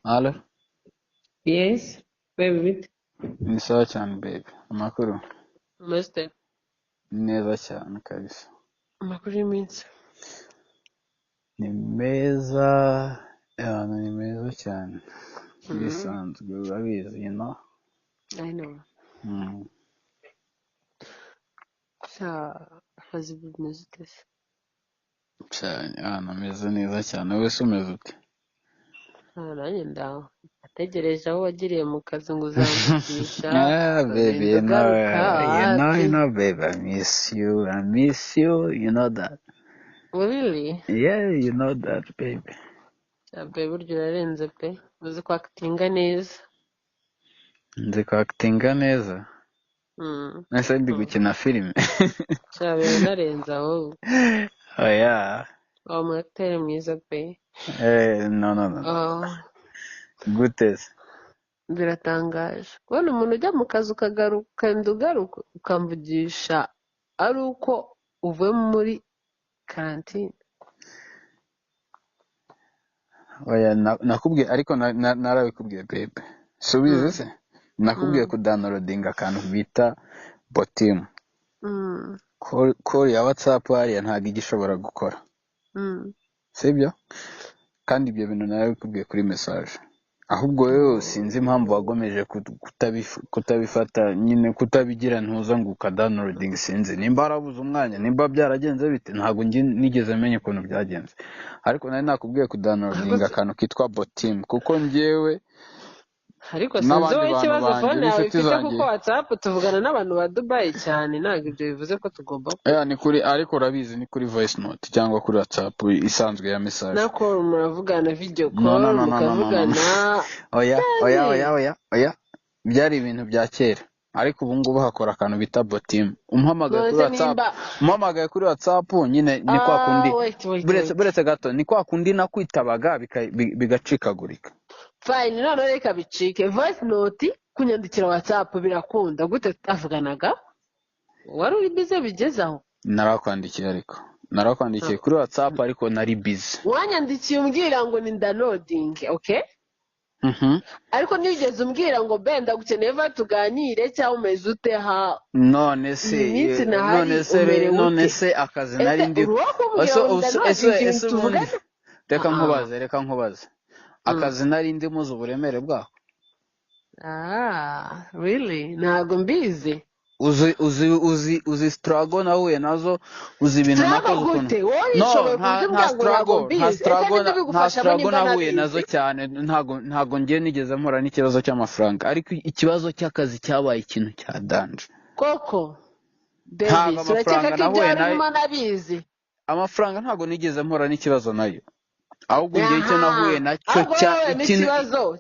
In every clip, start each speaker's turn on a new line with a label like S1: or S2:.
S1: Halo,
S2: Yes, baby bite
S1: ni sawa cyane baby. Amakuru
S2: master
S1: ni neza cyane kabisa.
S2: amakuru y'iminsi
S1: Ni meza, ni meza cyane. Ibisanzwe urabizi, you know.
S2: I know sha akazi bimeze ute se
S1: Cyane, ameze neza cyane. Wowe se umeze ute?
S2: nanjye ndaho ategereje aho wagiriye mu kazi ngo uzamvugisha
S1: Baby,
S2: ukagenda ugaruka ati
S1: baby, I miss you, you know that.
S2: really
S1: Yeah, you know that, baby.
S2: sha baby burya urarenze pe uzi kwakitinga neza
S1: Nzi kwakitinga neza. Nese ndi
S2: Mm.
S1: gukina filime.
S2: sha biranarenze ahubwo
S1: Oya.
S2: uwo mwateri mwiza pe
S1: No. Gute se?
S2: biratangaje kubona umuntu ujya mu kazi ukagaruka ukagenda ugaruka ukamvugisha ari uko uvuye muri karantine
S1: Oya, nakubwiye ariko narabikubwiye babe. Subize se? Nakubwiye kudownloadinga akantu bita Botimu. Call ya WhatsApp hariya ntabwo igishobora gukora. Sibyo? Kandi ibyo bintu narabikubwiye kuri message. Ahubwo wewe sinzi impamvu wagomeje kutabifata nyine kutabigira ntuza ngo ukadownloading sinzi nimba arabuze umwanya nimba byaragenze bite ntabwo nigeze menya ukuntu byagenze ariko nari nakubwiye kudownloading akantu kitwa Botim kuko njyewe
S2: ariko sinzi wowe ikibazo phone yawe ifite kuko WhatsApp tuvugana n'abantu ba Dubai cyane ntabwo ibyo bivuze ko tugomba
S1: ni kuri ariko urabizi ni kuri voice note cyangwa kuri WhatsApp isanzwe ya message
S2: na call muravugana video call mukavugana
S1: oya byari ibintu bya kera ariko ubu ngubu hakora akantu bita Botim umpamagaye kuri WhatsApp nyine ni kwa kundi buretse gato ni kwa kundi nakwitabaga bigacikagurika
S2: fine none reka bicike voice note kunyandikira WhatsApp birakunda gute tutavuganaga wari uri bize bigezaho
S1: narakwandikiye kuri WhatsApp ariko nari busy
S2: wanyandikiye umbwira ngo ni downloading okay ariko nigeze umbwira ngo benda gukeneye va tuganire cyangwa umeze ute ha
S1: none se akazi nari ndi reka nkubaze akazi nari ndi muzi uburemere bwako
S2: really ntago mbizi
S1: uzi struggle nahuye nazo uzi ibintu nakoze ukuntu nta struggle nahuye nazo cyane ntago ngiye nigeze mpura n'ikibazo cy'amafaranga ariko ikibazo cy'akazi cyabaye ikintu cya danje
S2: koko Davis urakeka ko ibyo arimo nabizi
S1: amafaranga ntago nigeze mpura n'ikibazo nayo ahubwo ngiye icyo nahuye nacyo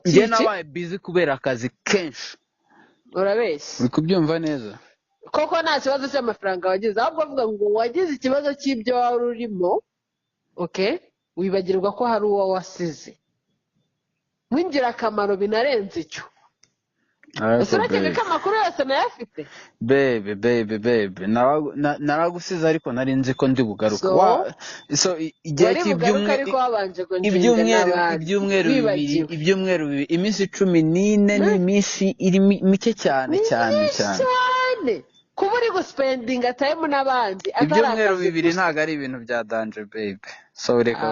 S1: njye nabaye busy kubera akazi kenshi
S2: urabeshya
S1: uri kubyumva neza
S2: koko nta kibazo cy'amafaranga wagize ahubwo avuga ngo wagize ikibazo cy'ibyo wari urimo okay wibagirwa ko hari uwo wasize w'ingirakamaro binarenze icyo ese urakeka ko amakuru yose nayafite
S1: bebe naragusize ariko nari nzi ko ndi bugaruka
S2: igihe
S1: ibyumweru bibiri iminsi 14 ni iminsi iri mike cyane
S2: kuba uri guspendinga time n'abandi
S1: ibyumweru bibiri ntabwo ari ibintu bya danje babe so reka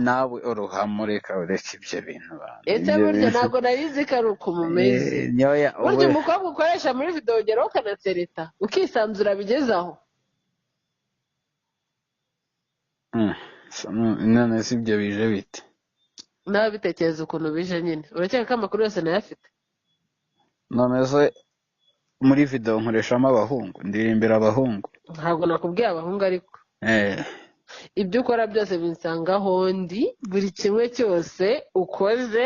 S1: nawe uruhamo reka ibyo bintu
S2: ese burya ntabwo narizi ko ari uko mumeze burya umukobwa ukoresha muri video ugeraho ukanatereta ukisanzura bigezaho
S1: none si ibyo bije bite
S2: nawe bitekereza ukuntu bije nyine urakeka ko amakuru yose nayafite
S1: none se muri video nkoreshamo abahungu ndirimbira abahungu
S2: ntabwo nakubwiye abahungu ariko ibyo ukora byose binsangaho ndi buri kimwe cyose ukoze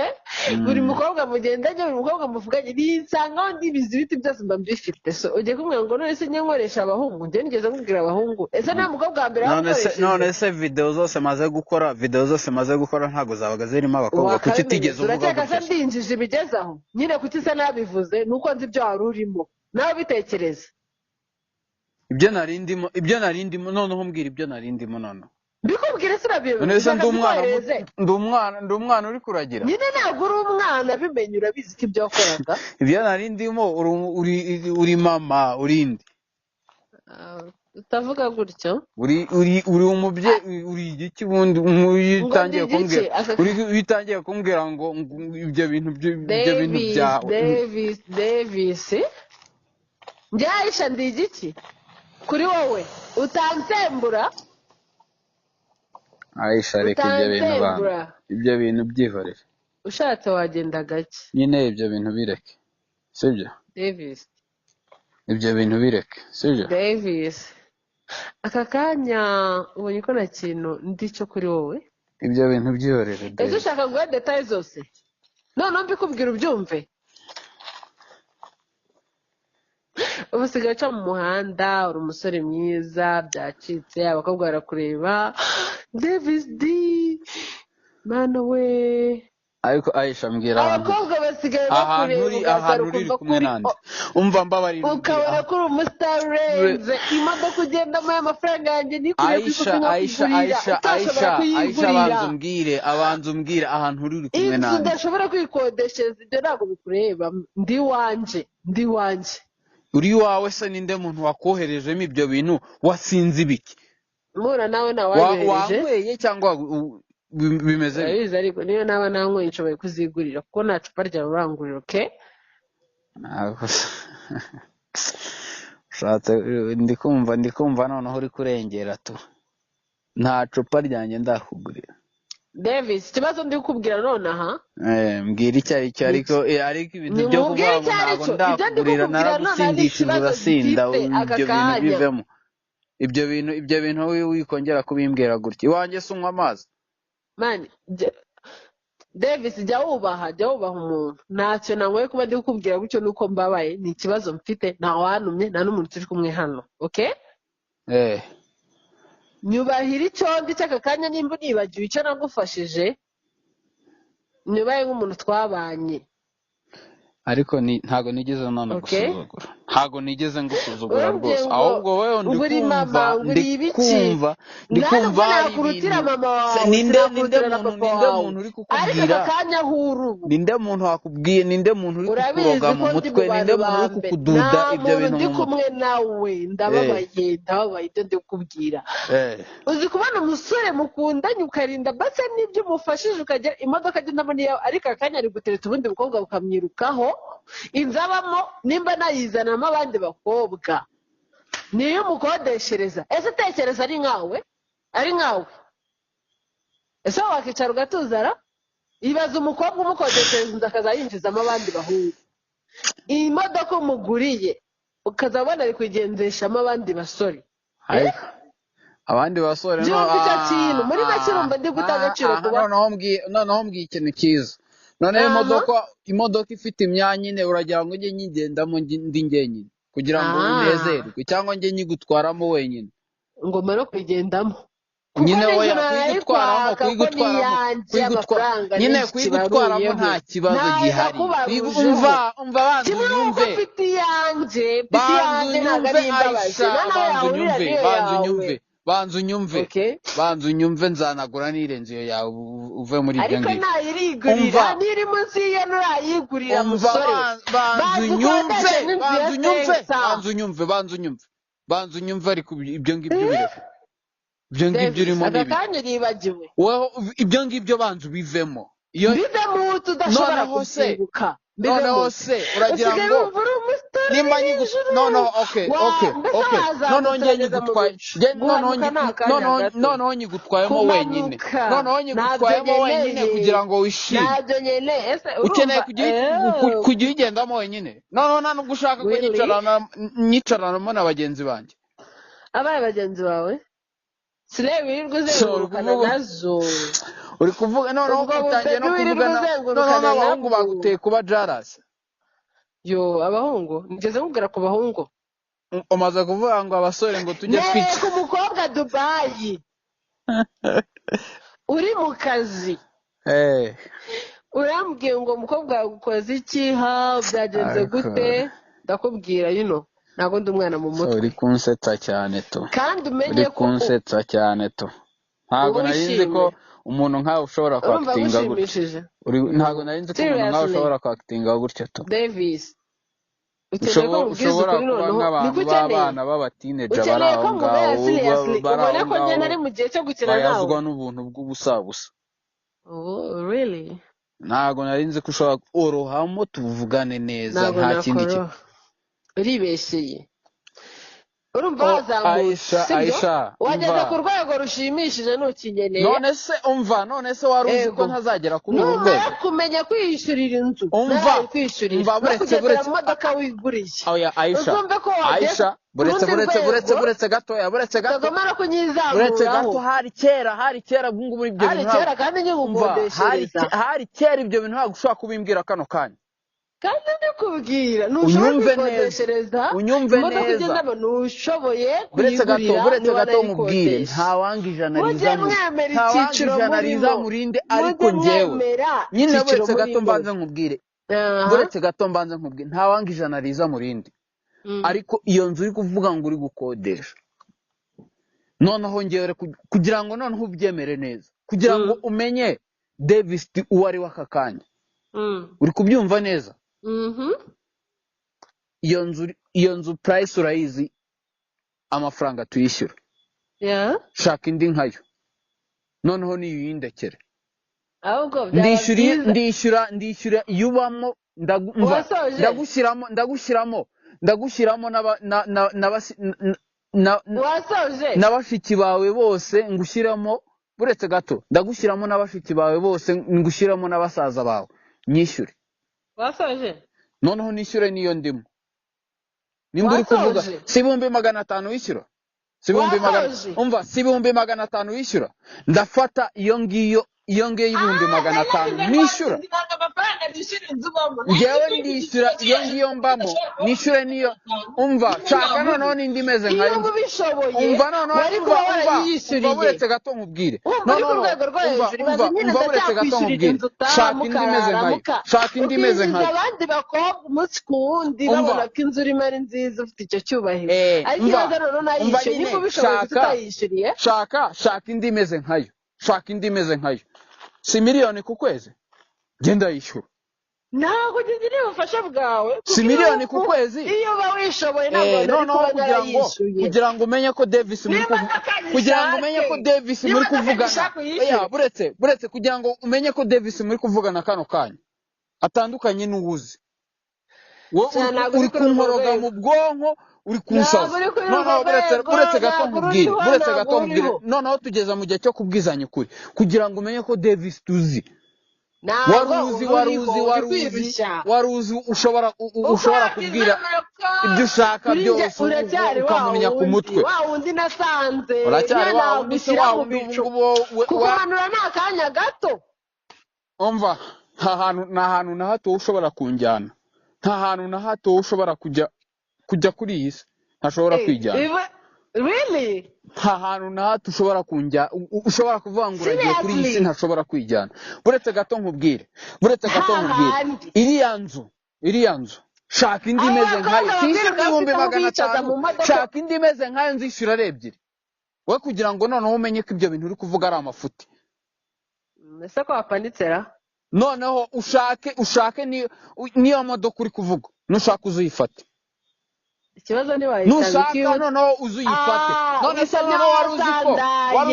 S2: buri mukobwa mugendanye buri mukobwa muvuganye ninsangaho ndi ibizi biti byose mba mbifite so ugiye kumbwira ngo none se njye nkoresha abahungu njye nigeze nkubwira abahungu ese nta mukobwa wa mbere wakoresheje
S1: none se video zose maze gukora ntabwo zabaga zirimo abakobwa kuki utigeze uvuga
S2: urakeka se ndinjije ibigezaho nyine kuki se nabivuze nuko nzi ibyo wari urimo nawe bitekereza
S1: ibyo narindimo noneho mbwira ibyo narindimo noneho
S2: mbikubwire sirabiyobewe
S1: none se ndi umwana uri kuragira
S2: nyine ntabwo uri umwana bimenye urabizi ko ibyo wakoraga
S1: ibyo nari ndimo uri mama urindi
S2: utavuga gutyo
S1: uri umubyeyi uri igiki bundi utangiye kumbwira ngo ibyo bintu byawe
S2: Davis njye Aisha ndi igiki kuri wowe utansembura
S1: Aisha reka ibyo bintu byihorere
S2: ushatse wagenda gake
S1: nyine ibyo bintu bireke sibyo
S2: Davis
S1: ibyo bintu bireke sibyo
S2: Davis aka kanya ubonye ko nta kintu ndi cyo kuri wowe
S1: ibyo bintu byihorere
S2: ese ushaka guha detaye zose noneho mbikubwira ubyumve ubu usigaye uca mu muhanda uri umusore mwiza byacitse abakobwa barakureba Davis D mana we
S1: ariko Aisha mbwira
S2: abakobwa basigaye bakureba
S1: ahantu uri kumwe nande umva mbabarira
S2: ukabona ko uri umusitari urenze imodoka ugendamo y'amafaranga yanjye
S1: Aisha abanza umbwire ahantu uri kumwe nande
S2: inzu udashobora kwikodeshereza ibyo ntabwo bikureba ndi wanje
S1: uri iwawe se ninde muntu wakoherejemo ibyo bintu wasinze ibiki
S2: mura nawe nawabihereje
S1: wanyweye cyangwa bimeze
S2: bize ariko niyo naba nanyweye nshoboye kuzigurira kuko nta cupa ryawe urangurira oke
S1: ndikumva noneho uri kurengera tu nta cupa ryanjye ndakugurira
S2: Davis ikibazo ndi kukubwira nonaha
S1: mbwira icyo ari cyo ariko ibintu byo kuvuga ngo ntabwo ndakugurira naragusindishije urasinda ibyo bintu bivemo ibyo bintu wikongera kubimbwira gutya iwanjye se unywa amazi
S2: mani Davis jya wubaha umuntu ntacyo nangoye kuba ndi kukubwira gutyo nuko mbabaye ni ikibazo mfite nta wantumye nta n'umuntu turi kumwe hano oke nyubahira icyo ndi cy'aka kanya nimba unibagiwe icyo nagufashije nyubahe nk'umuntu twabanye
S1: ariko ntago nigeze gusuzugura ntago nigeze ngusuzugura rwose ahubwo wewe ndikumva ninde muntu uri kukubwira ninde muntu wakubwiye ninde muntu uri kukuroga mu mutwe ninde muntu uri kukududa ibyo bintu
S2: ndi kumwe nawe ndababaye ibyo ndi kukubwira uzi kubona umusore mukundanye ukarinda base n'ibyo umufashije ukagera imodoka agendamo niyo ariko akanya ari gutereta ubundi bukobwa bukamwirukaho inzabamo nimba nayizanamo abandi bakobwa niyo umukodeshereza ese tekereza ari nkawe ese wakicara ugatuzara ibaza umukobwa umukodeshereza inzu akazayinjizamo abandi bahungu iyi modoka umuguriye ukazabona ari kugendeshamo abandi basore
S1: abandi basore
S2: icyo kintu muri make urumva ndi guta agaciro kuba
S1: noneho mbwiye ikintu cyiza noneho imodoka ifite imyanya ine uragira ngo njye nyigendamo ndi njyenyine kugira ngo unezerwe cyangwa njye nyigutwaramo wenyine
S2: ngo mare kuyigendamo
S1: nyine oya kuyigutwaramo nta kibazo gihari umva banza unyumve nzanagura n'irenze iyo yawe uve muri ibyo ngibyo
S2: ariko ntayirigurira niri munsi y'iyo nurayigurira musore
S1: banza unyumve ariko ibyo ngibyo bireka ibyo ngibyo urimo
S2: aka kanya uribagiwe
S1: ibyo ngibyo banza ubivemo
S2: bivemo tudashobora kubyibuka
S1: noneho se uragira ngo nimba noneho noneho nyigutwayemo wenyine kugira ngo wishime ukeneye kujya uyigendamo wenyine noneho nta nubwo ushaka ko nyicaranamo na bagenzi banjye
S2: abaye bagenzi bawe sirebe wirirwa uzengurukana nazo
S1: uri kuvuga noneho utangiye no kuvugana noneho n'abahungu baguteye kuba jarasi
S2: abahungu nigeze nkubwira ku bahungu
S1: umaze kuvuga ngo abasore ngo tujye
S2: twiki ku mukobwa Dubayi uri mu kazi urambwiye ngo umukobwa yagukoze iki byagenze gute ndakubwira ntabwo ndi umwana mu mutwe
S1: uri kunsetsa cyane to
S2: kandi umenye ko
S1: kunsetsa cyane to ntabwo nari nzi ko umuntu nkawe ushobora kwakitinga
S2: gutya.
S1: Ntabwo nari nzi ko umuntu nkawe ushobora kwakitinga gutya to.
S2: Davis
S1: ushobora kuba nk'abantu b'abana b'abatineja bari aho ngaho
S2: ubona ko njye nari mu gihe cyo gukina nawe
S1: bayazwa n'ubuntu bw'ubusabusa.
S2: Really?
S1: Ntabwo nari nzi ko ushobora orohamo tuvugane neza nta kindi kintu.
S2: Uribeshyeye. Urumva wazamutse
S1: Aisha
S2: wageze ku rwego rushimishije ntukinyeneye.
S1: none se wari uzi ko ntazagera kuri uru rwego.
S2: Numara kumenya kwiyishyurira inzu
S1: umva
S2: buretse mu modoka wiguriye.
S1: Oya Aisha buretse gatoya buretse gato hari kera ubungubu ibyo bintu
S2: hari kandi nyigukodeshereza
S1: hari kera ibyo bintu ntabwo ushobora kubimbwira kano kanya.
S2: Kandi ndikubwira ntushobora
S1: unyumve neza
S2: ntushoboye
S1: kuyigurira. buretse gato nkubwire ntawanga ijana riza murinde ariko njyewe nyine buretse gato mbanze nkubwire ntawanga ijana riza murinde ariko iyo nzu uri kuvuga ngo uri gukodesha noneho njyewe kugira ngo noneho ubyemere neza kugira ngo umenye Davis uwo ari w'aka kanya uri kubyumva neza. iyo nzu price urayizi amafaranga tuyishyura. Shaka indi nkayo noneho niyindekere ndishyura yubamo ndagushyiramo n'abashiki bawe bose ngushyiramo buretse gato ndagushyiramo n'abashiki bawe bose ngushyiramo n'abasaza bawe nyishyure.
S2: Wasoje
S1: noneho nishyure niyo ndimo nimba uri kuvuga si 500 wishyura si 500 wishyura ndafata iyo ngiyo 500 nishyura ngewe ndishyura iyo ngiyo mbamo nishyure niyo umva shaka noneho nindi meze nkayo umva noneho umva buretse gato nkubwire umva buretse gato nkubwire shaka indi meze nkayo
S2: abandi bakobwa umunsi ku wundi babona ko inzu urimo ari nziza ufite icyo cyubahiro ariko ikibazo noneho nayishyuye niba ubishoboye tutayishyuriye
S1: shaka indi meze nkayo si miliyoni ku kwezi genda yishyura.
S2: Ntabwo ugire ubufasha bwawe
S1: si miliyoni ku kwezi
S2: iyo bawishoboye ntabwo
S1: kugira ngo umenye ko Davis muri kuvugana buretse kugira ngo umenye ko Davis muri kuvugana kano kanya atandukanye n'uwuzi uri kunkoroga mu bwonko uri kunsaza noneho buretse gato nkubwire noneho tugeza mu gihe cyo kubwizanya ukuri kugira ngo umenye ko Davis tuzi waruzi ushobora kubwira ibyo ushaka byose ukamumenya ku mutwe.
S2: Wundi nasanze
S1: uracyari wundi
S2: kukumanura ni akanya gato.
S1: Umva nta hantu na hato ushobora kunjyana nta hantu na hato ushobora kujya kuri iyi si ntashobora kwijyana.
S2: Really?
S1: Nta hantu na hato ushobora ushobora kuvuga ngo uragiye kuri iyi si ntashobora kwijyana. buretse gato nkubwire iriya nzu shaka indi meze nkayo tishyura 500 shaka indi meze nkayo nzishyura ari ebyiri we kugira ngo noneho umenye ko ibyo bintu uri kuvuga ari amafuti.
S2: Ese ko wapanditse ra
S1: noneho ushake niyo modoka uri kuvuga nushaka uzuyifate.
S2: Ikibazo ni wayitanga
S1: noneho uzuyifate none se niba wari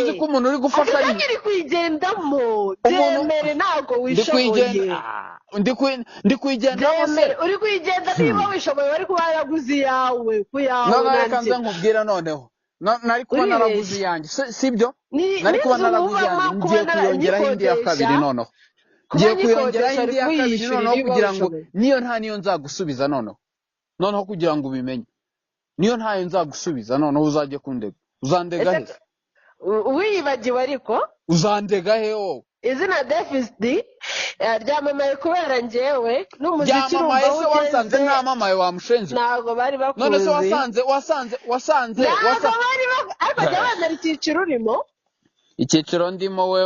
S1: uzi ko umuntu uri gufasha
S2: ari nyiri kwigendamo demere ntago wishoboye
S1: ndi kwigendamo se
S2: uri kwigenda niba wishoboye wari kuba yaraguze yawe
S1: none reka nze nkubwire noneho nari kuba naraguze yanjye sibyo nari kuba naraguze yanjye ngiye kuyongeraho indi ya kabiri noneho kugira ngo niyo nzagusubiza noneho kugira ngo ubimenye niyo ntayo nzagusubiza noneho uzajye kundega uzandega he
S2: wiyibagiwe ariko
S1: uzandega he wowe
S2: izina Davis ryamamaye kubera njyewe n'umuziki
S1: ryamamaye se wasanze nta mamaye wamushenze
S2: ntabwo bari bakuzi
S1: none se wasanze
S2: ariko jya wemera icyiciro urimo
S1: icyiciro ndimo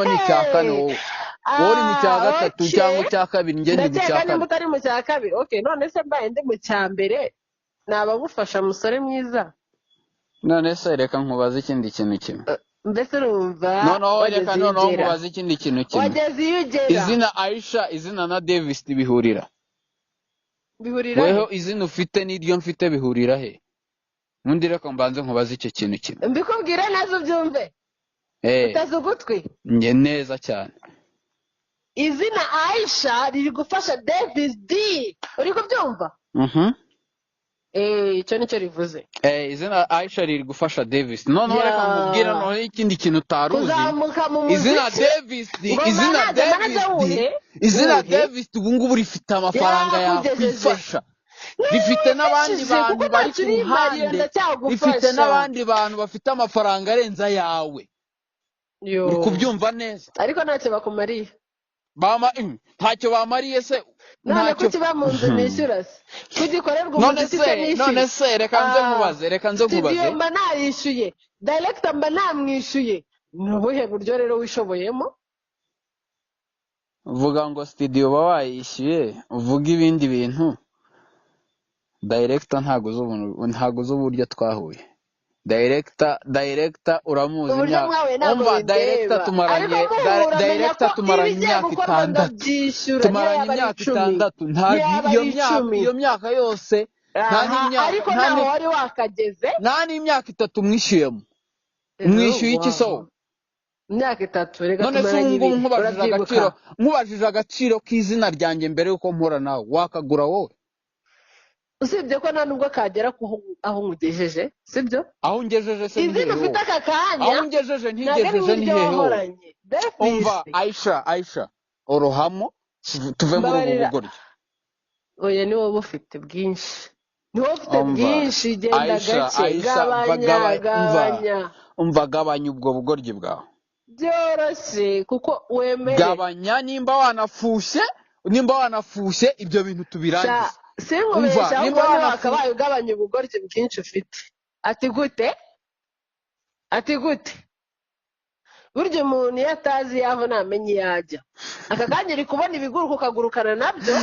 S1: ni icya kane wowe uri mu cya gatatu cyangwa icya kabiri njye ndi mu cya kabiri
S2: ndakeka utari mu cya kabiri none se mbaye ndi mu cya mbere nabagufasha musore mwiza.
S1: None se reka nkubaza ikindi kintu kimwe
S2: mbese urumva
S1: noneho reka noneho mubaze ikindi kintu kimwe.
S2: wageze iyo ugera
S1: izina Aisha, izina na Davis bihurira weho izina ufite n'iryo mfite bihurira he? Nundi reka mbanze nkubaze icyo kintu kimwe
S2: mbikubwire neza ubyumve utazi ugutwi
S1: nge neza cyane.
S2: izina Aisha riri gufasha Davis D, uri kubyumva? Icyo nicyo rivuze.
S1: Izina Aisha riri gufasha Davis. Noneho reka nkubwira noneho ikindi kintu utaruzi. Izina Davis D, izina Davis ubu ngubu rifite amafaranga yakwifasha. Rifite n'abandi bantu bari ku ruhande, rifite n'abandi bantu bafite amafaranga arenze ayawe. Uri kubyumva neza?
S2: Ariko ntacyo bakumariye.
S1: Ntacyo bamariye se.
S2: None kuki bamunze nishyura se? Kugikorerwa umuziki nishyuye.
S1: None se reka nze nkubaze.
S2: Studio mba narishyuye, director mba namwishyuye. Ni ubuhe buryo rero wishoboyemo?
S1: Uvuga ngo studio uba wayishyuye, uvuga ibindi bintu. Director ntago uzi uburyo twahuye. Director uramuzi
S2: umva
S1: director tumaranye imyaka 6. Tumaranye imyaka 6. Iyo myaka yose
S2: ariko naho wari wakageze.
S1: Nta n'imyaka 3 mwishyuyemo. Mwishyuye iki so?
S2: Imyaka 3 reka tumaranye ibi.
S1: Nkubajije agaciro k'izina ryanjye mbere yuko mpora nawe wakagura wowe.
S2: Usibye ko nta nubwo kagera aho nkugejeje, sibyo?
S1: Aho ngejeje se
S2: ni hehe? Ufite aka kanya.
S1: Aho ngejeje ntigejeje ni hehe? Umva Aisha, orohamo tuve muri ubu bugoryi.
S2: Oya ni wowe ufite bwinshi. Ni wowe ufite bwinshi, genda gake, gabanya.
S1: Umva gabanya ubwo bugoryi bwawe.
S2: Byoroshye kuko wemere.
S1: Gabanya nimba wanafushe ibyo bintu tubirangiza.
S2: Sinkubesha ahubwo wakabaye ugabanya ubugoryi bwinshi ufite. Ati gute? Burya umuntu iyo atazi yaho namenye yajya. Aka kanya uri kubona ibiguruka ukagurukana nabyo.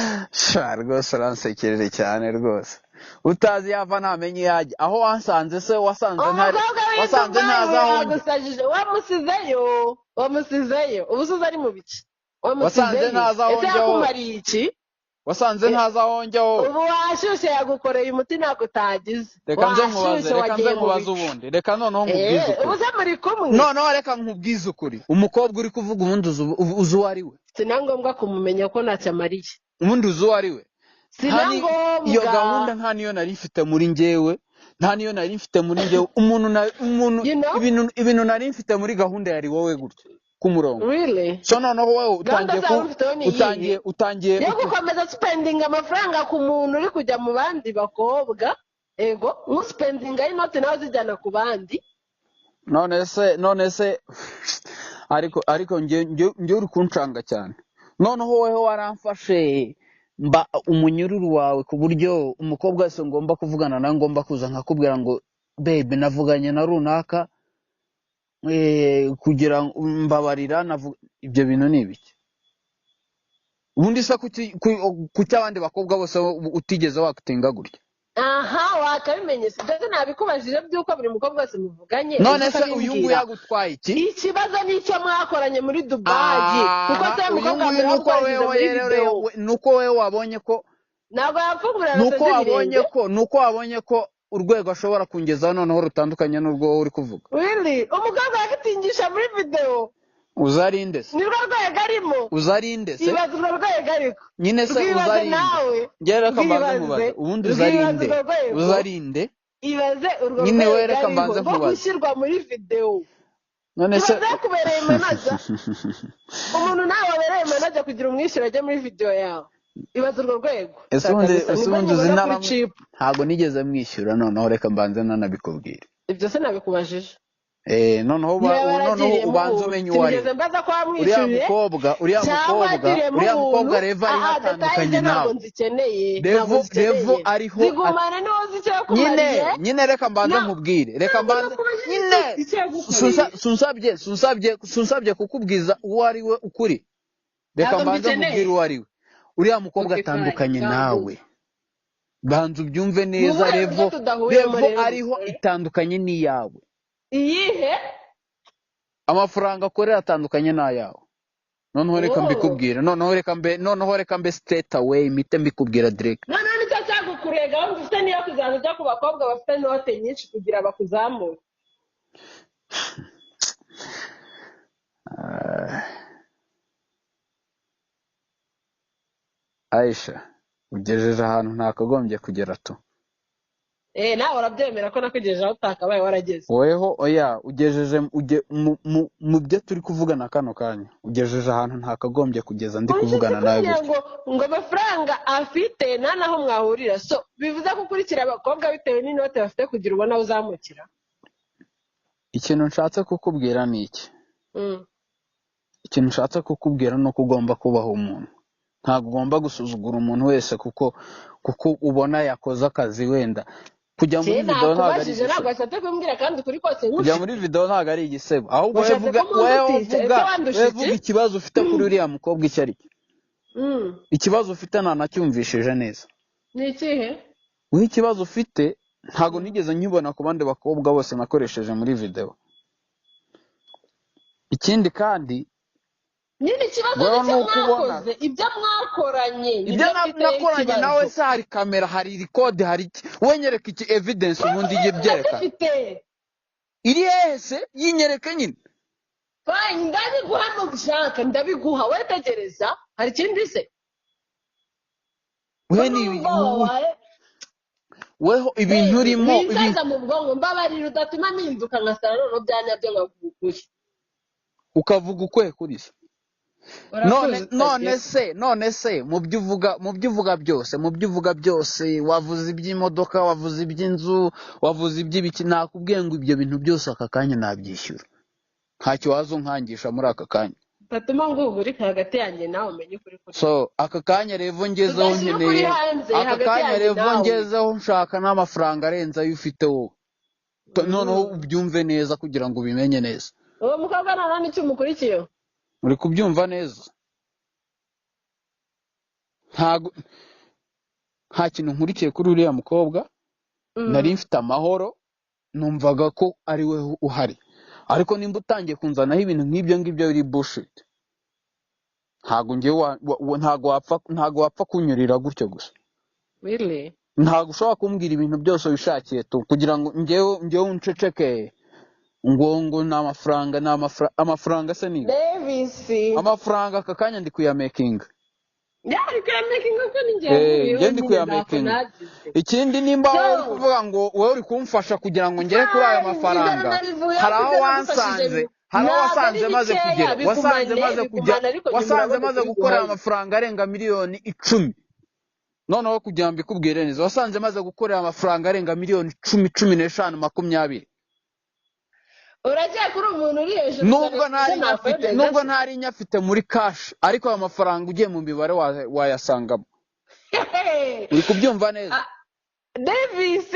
S1: Rwose uransekereje cyane rwose. Utazi yava namenye yajya. Aho wasanze se wasanze ntazi aho
S2: njye. Wamusizeyo. Ubusuze ari mu biki?
S1: Wasanze ntazi aho njye.
S2: Yakumariye iki?
S1: Wasanze ntazi aho njye wowe.
S2: Ubu washyushye yagukoreye umuti ntabwo utagize.
S1: Reka nze nkubaze ubundi. Reka noneho nkubwize ukuri.
S2: Ubuze muri kumwe.
S1: Noneho reka nkubwize ukuri. Umukobwa uri kuvuga ubundi uzi uwo ari we.
S2: Sinangombwa kumumenya ko ntacyo amariye.
S1: Ubundi uzi uwo ari we.
S2: Sinangombwa.
S1: Iyo gahunda nta niyo nari mfite muri njyewe. Ibintu nari mfite muri gahunda yari wowe gutyo. Kumurongo.
S2: Really?
S1: So noneho wowe utangiye
S2: yo gukomeza spending amafaranga ku muntu uri kujya mu bandi bakobwa. Ego, spending ari not nawe zijyana ku bandi.
S1: None se ariko nge uri kuncanga cyane. Noneho wowe waramfashe mba umunyururu wawe ku buryo umukobwa wese ngomba kuvugana nawe ngomba kuza nkakubwira ngo babe navuganye na runaka kugira mbabarira ibyo bintu ni ibiki? Ubundi se kuki abandi bakobwa bose utigeze wakutinga gutya?
S2: Aha wakabimenye se ndetse nabikubajije byuko buri mukobwa wese muvuganye.
S1: None se uyu nguyu yagutwaye iki?
S2: Ikibazo nicyo mwakoranye muri Dubai kuko se mukobwa
S1: nuko wewe wabonye ko
S2: ntabwo yapfungura
S1: nuko wabonye ko urwego ashobora kungeza noneho rutandukanye n'urwo uri kuvuga.
S2: Really? Umukobwa yakitingisha muri video.
S1: Uzarinde se?
S2: Ni rwo rwego arimo.
S1: Uzarinde se?
S2: Ibaze urwo rwego ariko.
S1: Nyine se uzarinde. Ngera kambaze mubaze. Ubundi uzarinde.
S2: Ibaze urwo rwego. Nyine
S1: wera kambaze mubaze.
S2: Gushyirwa muri video.
S1: None se
S2: kubereye manager. Umuntu nawe wabereye manager kugira umwishyura ajya muri video yawe. Ibaze urwo rwego.
S1: Esundi uzinara ntago nigeze mwishyura noneho reka mbanze nanabikubwira.
S2: Ibyo se nabikubajije.
S1: Noneho ubanze umenye uwo ari. Uriya mukobwa Reva ari hatandukanye nawe. Revo ariho. Nyine reka mbanze nkubwire. Sunsabye kukubwiza uwo ari we ukuri. Reka mbanze nkubwire uwo ari we. Uriya mukobwa atandukanye nawe. Banza ubyumve neza. Revo ariho itandukanye n'iyawe.
S2: Iyihe?
S1: amafaranga akorera atandukanye n'ayawe. Noneho reka mbikubwira, noneho reka mbe straight away mite mbikubwira direct.
S2: Noneho nicyo cyagukuriye gahunda ufite niyo kuzaza ujya ku bakobwa bafite inote nyinshi kugira bakuzamure.
S1: Aisha, ugejeje ahantu ntakagombye kugera tu.
S2: Nawe urabyemera ko nakugejeje aho utakabaye warageze.
S1: Weho oya ugejeje mu byo turi kuvugana kano kanya. Ugejeje ahantu ntakagombye kugeza ndi kuvugana nawe gutyo.
S2: Ngo amafaranga afite nta naho mwahurira. So bivuze ko ukurikira abakobwa bitewe n'inote bafite kugira ubona uzamukira.
S1: Ikintu nshatse kukubwira ni iki? Ikintu nshatse kukubwira no kugomba kubaho umuntu. Ntabwo ugomba gusuzugura umuntu wese kuko ubona yakoze akazi wenda. Kujya muri video ntabwo ari igisebo.
S2: Ntabwo ashatse kumbwira kandi kuri kose nk'uko.
S1: Kujya muri video ntabwo ari igisebo. Ahubwo wevuga ikibazo ufite kuri uriya mukobwa icyo ari cyo. Ikibazo ufite ntanacyumvishije neza.
S2: Ni ikihe?
S1: Wowe ikibazo ufite ntabwo nigeze nkibona ku bandi bakobwa bose nakoresheje muri video. Ikindi kandi
S2: nyine ikibazo mwakoze ibyo mwakoranye
S1: nakoranye nawe se hari kamera hari record hari wenyereka iki evidence ubundi yibyerekana iri hese yinyereke nyine
S2: fine ndabiguha n'ugushaka ndabiguha wetegereza hari ikindi se
S1: weho ibintu urimo
S2: bizaza mu bwongo mbabarira udatuma mpinduka nkasara noneho byanyabyo nkavuguye
S1: ukavuga ukwe kuri se none se mu byo uvuga byose wavuze iby'imodoka wavuze iby'inzu wavuze iby'ibiki nakubwiye ngo ibyo bintu byose aka kanya nabyishyura ntacyo waza unkangisha muri aka kanya
S2: batuma ngo uri hagati yanjye nawe umenye kuri
S1: so aka kanya revo ngezeho nkeneye aka kanya revo ngezeho nshaka n'amafaranga arenze ayo ufite wowe noneho ubyumve neza kugira ngo ubimenye neza
S2: uwo mukobwa nta n'icyo umukurikiye
S1: uri kubyumva neza nta kintu nkurikiye kuri uriya mukobwa nari mfite amahoro numvaga ko ari we uhari ariko nimba utangiye kunzanaho ibintu nk'ibyo ngibyo biri bullshit ntago wapfa kunyurira gutyo gusa ntago ushobora kumbwira ibintu byose wishakiye tu kugira ngo njyewe uncecekeye ngo ni amafaranga se ni amafaranga aka kanya ndi kuyamakinga ndi kuyamakinga ikindi nimba wowe kuvuga ngo wowe uri kumfasha kugira ngo ngere kuri ayo mafaranga hari aho wasanze maze kugera wasanze maze gukorera amafaranga arenga miliyoni 10 noneho kugira ngo mbikubwire neza wasanze maze gukorera amafaranga arenga miliyoni 10 15 20
S2: uragiye kuri umuntu uri hejuru
S1: nubwo ntari nyafite muri cash ariko ayo mafaranga ugiye mu mibare wayasangamo uri kubyumva neza
S2: Davis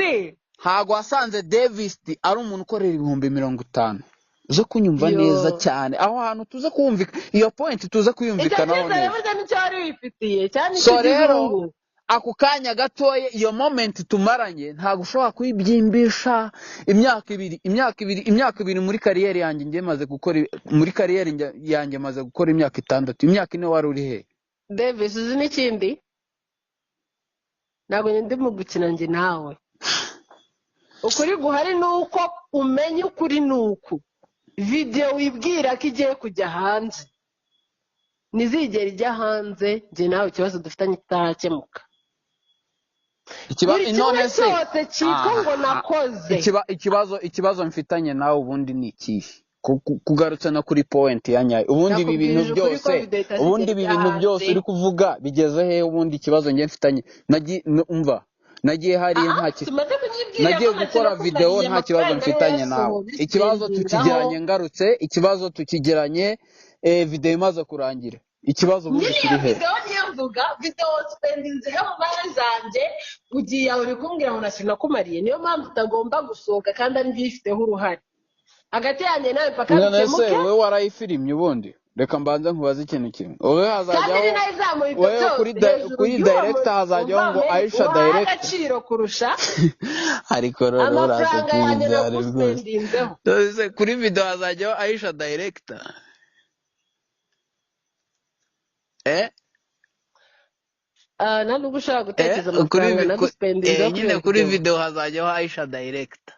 S1: ntago wasanze Davis ari umuntu ukorera 50,000 zo kunyumva neza cyane aho hantu tuze kumvika iyo point tuze kuyumvikanaho neza so rero ako kanya gatoye iyo moment tumaranye ntago ushobora kuyibyimbisha imyaka ibiri muri kariyeri yanjye ngiye maze gukora muri kariyeri yanjye maze gukora imyaka 6 imyaka ine wari uri he
S2: Davis uzi n'ikindi ntabwo ndi mu gukina njye nawe ukuri guhari nuko umenya ukuri nuko video wibwira ko igiye kujya hanze nizigera ijya hanze njye nawe ikibazo dufitanye kitarakemuka
S1: none se
S2: ngo nakoze
S1: ikibazo mfitanye nawe ubundi ni ikihe kugarutsa no kuri point ya nyayo ubundi ibi bintu byose uri kuvuga bigeze he ubundi ikibazo ngiye mfitanye nagiye hariya nagiye gukora video nta kibazo mfitanye nawe ikibazo tukigiranye ngarutse ikibazo tukigiranye video imaze kurangira ikibazo ubundi kiri he
S2: video spendinze ho bazanjye ugiye aho bikumbwira ngo nakumariye niyo mpamvu utagomba gusohoka kandi ari bifiteho uruhare hagati yanjye nawe paka
S1: bikemuke wowe warayifirimye ubundi reka mbanze nkubaze ikintu kimwe wowe hazajyaho wowe kuri director hazajyaho ngo Aisha direct
S2: agaciro kurusha
S1: ariko rero
S2: amafaranga yanjye
S1: urasetsa
S2: nagusendinzeho
S1: rwose kuri video hazajyaho Aisha director
S2: nta nubwo ushaka gutekereza amafaranga nagusendinzeho
S1: nyine kuri video hazajyaho Aisha director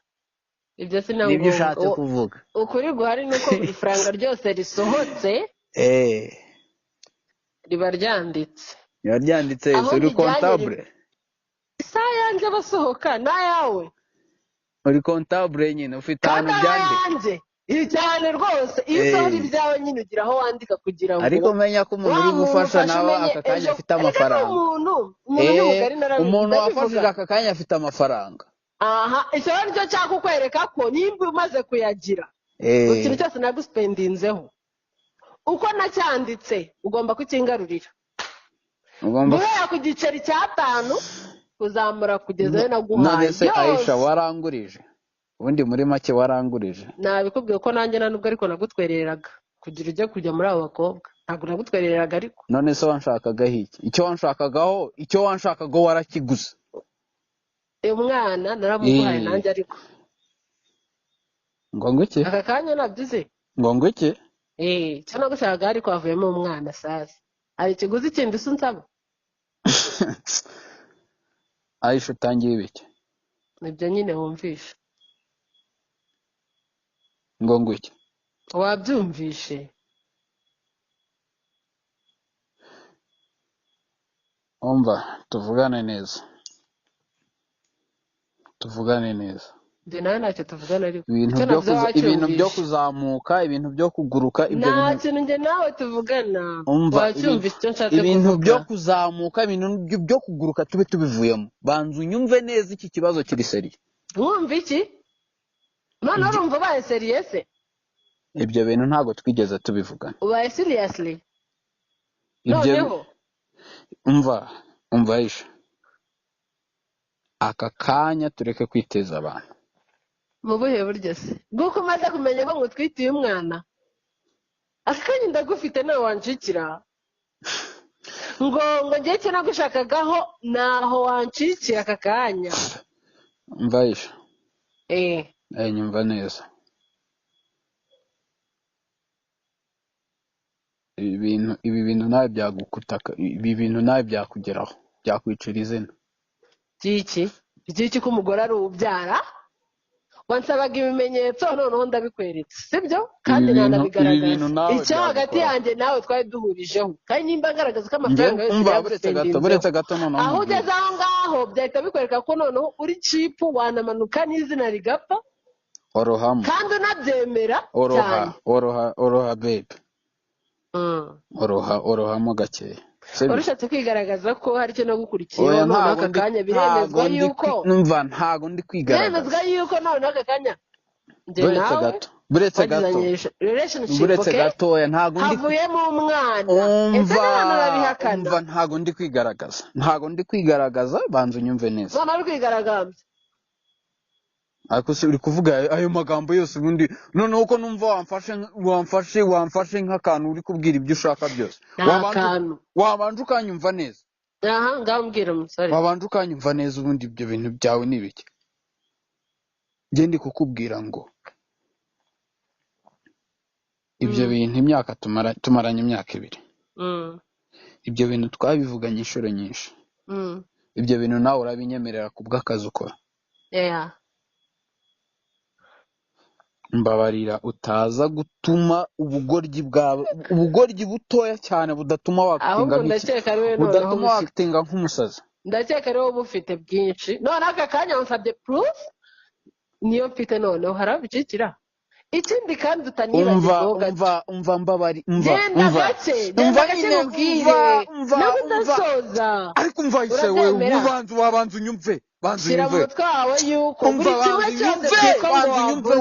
S2: ibyo sinabwo
S1: nibyo ushatse kuvuga
S2: ukuri guhari nuko buri faranga ryose risohotse riba ryanditse
S1: uri comptable
S2: isaha yanjye basohoka n'ayawe
S1: uri comptable nyine ufite ahantu byanditse
S2: iri cyane rwose iyo usohora ibyawe nyine ugira aho wandika kugira ngo
S1: ariko menya ko umuntu uri gufasha nawe aka kanya afite amafaranga umuntu wafashije aka kanya afite amafaranga
S2: isaba ryo cyangwa kukwereka ko nimba umaze kuyagira ikintu cyose nagusipendinzeho uko nacyanditse ugomba kukingarurira guhera ku giceri cy'atanu kuzamura kugeza aho naguhaye
S1: none se Aisha warangurije ubundi muri make warangurije
S2: nabikubwiye ko nanjye nta nubwo ariko nagutwereraga kugira ujye kujya muri abo bakobwa ntabwo nagutwereraga ariko
S1: none se wanshakagaho iki icyo wanshakagaho warakiguze
S2: umwana naramuguhaye nanjye ariko
S1: ngo iki
S2: aka kanya nabyize
S1: ngo iki
S2: icyo nagushakaga ariko havuyemo umwana sasa hari ikiguzi kindi se unsaba
S1: Aisha utangiye ibiki
S2: nibyo nyine wumvishe
S1: ngo iki
S2: wabyumvishe
S1: umva tuvugane neza
S2: njye nawe ntacyo tuvugana ariko
S1: ibintu byo kuzamuka ibintu byo kuguruka
S2: nta kintu njye nawe tuvugana wacyumvise icyo nshatse kuvuga
S1: ibintu byo kuzamuka ibintu byo kuguruka tube tubivuyemo banza unyumve neza iki kibazo kiri seriye
S2: wumva iki none urumva ubaye seriye se
S1: ibyo bintu ntabwo twigeze tubivugana
S2: ubaye seriously noneho
S1: umva Aisha aka kanya tureke kwiteza abantu
S2: mu buhe buryo se bw'uko umaze kumenya ko ngutwitiye umwana aka kanya ndagufite nawe wancikira ngo ngiye cyo nagushakagaho naho wancikiye aka kanya
S1: umva Aisha nyumva neza ibi bintu nawe byagukutaka ibi bintu nawe byakugeraho byakwicira izina
S2: iki ko umugore ari ubyara wansabaga ibimenyetso noneho ndabikweretse sibyo kandi nanabigaragaza icyo hagati yanjye nawe twari duhurijeho kandi nimba ngaragaza ko amafaranga yose yagusendinzeho aho ugeze aho ngaho byahita bikwereka ko noneho uri cipu wanamanuka n'izina rigapfa kandi unabyemera cyane
S1: oroha bebe orohamo gakeya
S2: urushatse kwigaragaza ko hari icyo nagukurikiyeho noneho aka kanya biremezwa yuko
S1: ntago ndi kwigaragaza
S2: biremezwa yuko noneho aka kanya
S1: buretse gatoya ntago ndi
S2: havuyemo umwana ese n'abana urabihakana
S1: ntago ndi kwigaragaza banza unyumve neza
S2: none ari kwigaragambya
S1: ariko se uri kuvuga ayo magambo yose ubundi noneho ko numva wamfashe nk'akantu uri kubwira ibyo ushaka byose wabanje ukanyumva neza
S2: ngambwira umusore
S1: wabanje ukanyumva neza ubundi ibyo bintu byawe ni bike njye ndi kukubwira ngo ibyo bintu imyaka tumaranye imyaka 2 ibyo bintu twabivuganye inshuro nyinshi ibyo bintu nawe urabinyemerera kubw'akazi ukora mbabarira utaza gutuma ubugoryi butoya cyane budatuma wakitinga nk'umusazi
S2: ndakeka ariwo bufite bwinshi none aka kanya wansabye proof niyo mfite noneho harabicikira ikindi kandi
S1: umva mbabari
S2: genda gake mubwire ntabwo udasoza
S1: ariko umva ise wewe wabanza unyumve
S2: shyira mu mutwe wawe yuko buri kimwe cyose byitwa ngo wavuze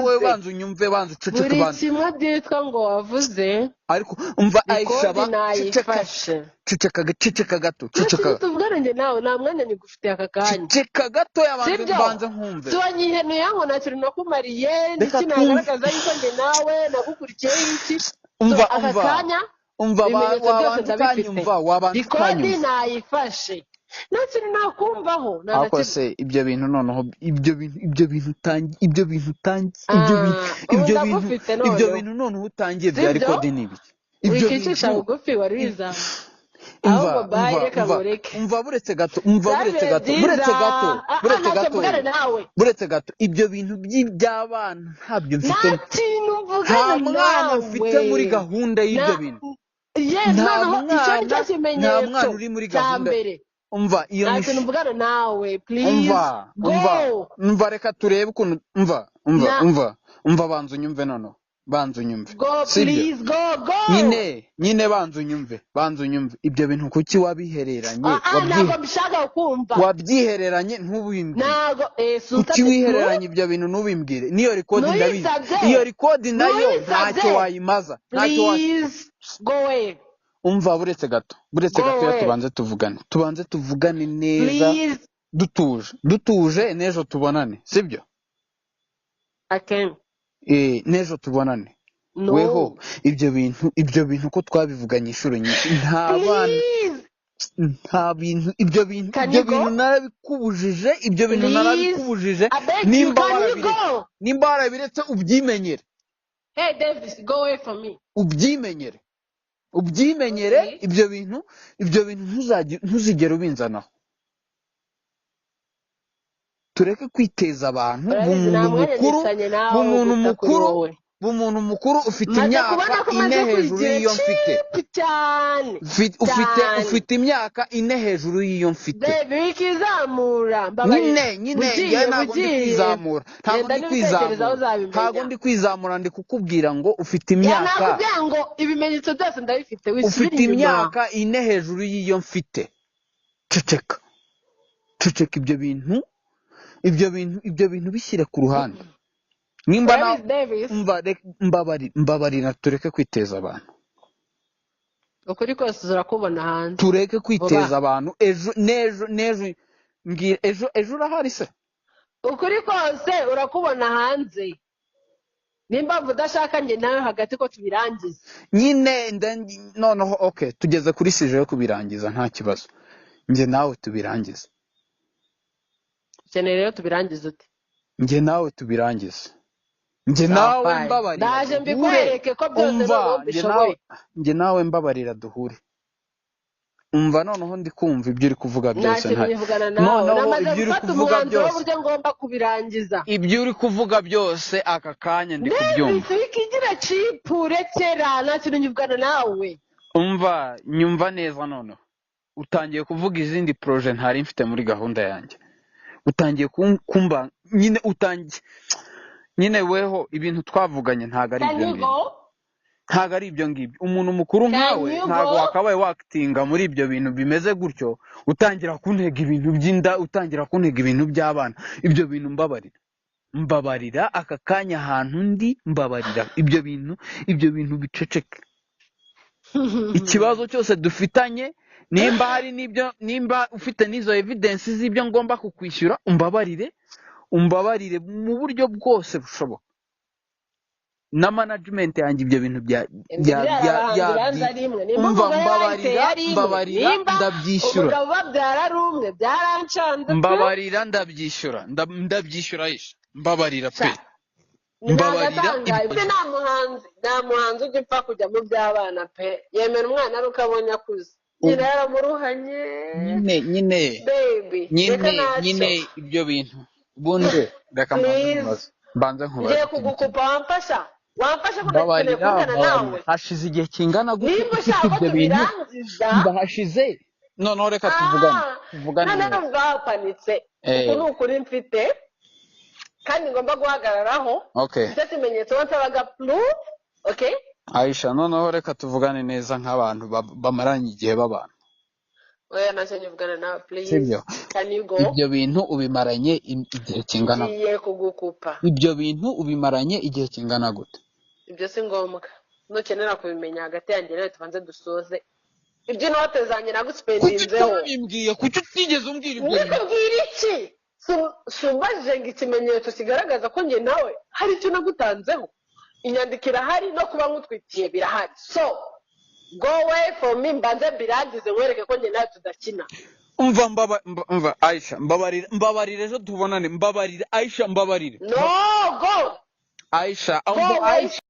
S2: buri kimwe byitwa ngo wavuze
S1: ariko umva Aisha ceceka gato
S2: tuvugane njye nawe nta mwanya nyigufitiye aka kanya
S1: ceceka gato yabanza nkumve
S2: tuwanyihenuye ngo nta kintu nakumariye ndetse nagaragaza yuko njye nawe nagukurikiyeho iki aka kanya ibimenyetso byose ndabifite rikodi nayifashe nta kintu nakumvaho
S1: ariko se ibyo bintu noneho ibyo bintu noneho utangiye bya rekodi n'ibiki
S2: ibyo bintu bugufi wari wizamu ahubwo bayi reka mureke
S1: buretse gato ibyo bintu by'abana ntabyo mfite nta mwana mfite muri gahunda y'ibyo bintu
S2: nta mwana
S1: uri muri gahunda umva iyo
S2: nta kintu mvugana nawe
S1: umva reka turebe ukuntu umva banza unyumve noneho banza unyumve nyine banza unyumve ibyo bintu kuki wabihereranye wabyihereranye ntubimbwire kuki wihereranye ibyo bintu ntubimbwire niyo rekodi ndabizi iyo rekodi nayo ntacyo wayimaza umva buretse gato tubanze tuvugane neza dutuje n'ejo tubonane sibyo n'ejo tubonane weho ibyo bintu ko twabivuganye inshuro nyinshi nta bintu ibyo bintu narabikubujije nimba warabiretse ubyimenyere ubyimenyere ibyo bintu ntuzigere ubinzanaho tureke kwiteza abantu b'umuntu mukuru ufite imyaka ine hejuru y'iyo mfite ufite imyaka ine hejuru y'iyo mfite nyine ntabwo ndi kwizamura ndi kukubwira ngo ufite imyaka
S2: ibimenyetso byose ndabifite
S1: ufite imyaka ine hejuru y'iyo mfite ceceka ibyo bintu bishyire ku ruhande nimba mbabarira tureke kwiteza abantu
S2: ukuri kose urakubona hanze
S1: tureke kwiteza abantu ejo urahari se
S2: ukuri kose urakubona hanze nimba udashaka njye nawe hagati ko tubirangiza
S1: nyine noneho okay tugeze kuri sije yo kubirangiza nta kibazo njye nawe tubirangize
S2: rero tubirangize ute
S1: njye nawe tubirangize njye nawe mbabarira
S2: ndaje mbikwereke ko byose nabo bishoboye
S1: njye nawe mbabarira duhure umva noneho ndi kumva ibyo uri kuvuga byose
S2: noneho ibyo uri kuvuga byose uburyo ngomba kubirangiza
S1: ibyo uri kuvuga byose aka kanya ndi kubyumva
S2: ikigira cipurekera nta kintu nyivugana nawe
S1: umva nyumva neza noneho utangiye kuvuga izindi proje ntari mfite muri gahunda yanjye utangiye kumba nyine weho ibintu twavuganye ntago ari ibyo ngibyo umuntu mukuru nkawe ntago wakabaye wakitinga muri ibyo bintu bimeze gutyo utangira kuntega ibintu by'inda utangira kuntega ibintu by'abana ibyo bintu mbabarira aka kanya ahantu ndi mbabarira ibyo bintu biceceke ikibazo cyose dufitanye nimba ufite n'izo evidence z'ibyo ngomba kukwishyura umbabarire mu buryo bwose bushoboka na management yanjye ibyo bintu mbabarira ndabyishyura mbabarira ndabyishyura mbabarira pe
S2: mbabarira nta muhanzi ujya upfa kujya mu by'abana pe yemera umwana ari uko abonye akuze nyine yaramuruhanye
S1: nyine ibyo bintu ubundi reka mbanze nkubaze
S2: ngiye kugukupa wamfasha kudakeneye kuvugana nawe
S1: hashize igihe kingana gute ufite ibyo bintu mbahashize noneho reka tuvugane
S2: none bwapanitse uku ni ukuri mfite kandi ngomba guhagararaho icyo kimenyetso wasabaga proof okay
S1: Aisha noneho reka tuvugane neza nk'abantu bamaranye igihe babana
S2: oya ntacyo nyivugana nawe please can you go
S1: ibyo bintu ubimaranye igihe kingana
S2: ngiye kugukupa
S1: ibyo bintu ubimaranye igihe kingana gute
S2: ibyo si ngombwa nukenera kubimenya hagati yanjye nawe tubanze dusoze ibyo inote zanjye nagusipendinzeho
S1: kuki utigeze umbwira ibyo bintu
S2: mbwira iki sumbajije ngo ikimenyetso kigaragaza ko njye nawe hari icyo nagutanzeho inyandiko irahari no kuba nkutwitiye birahari so go away from me mbanze mbirangize nkwereke ko njye nawe tudakina
S1: umva Aisha mbabarire ejo tubonane mbabarire Aisha mbabarire
S2: no go
S1: Aisha
S2: go Aisha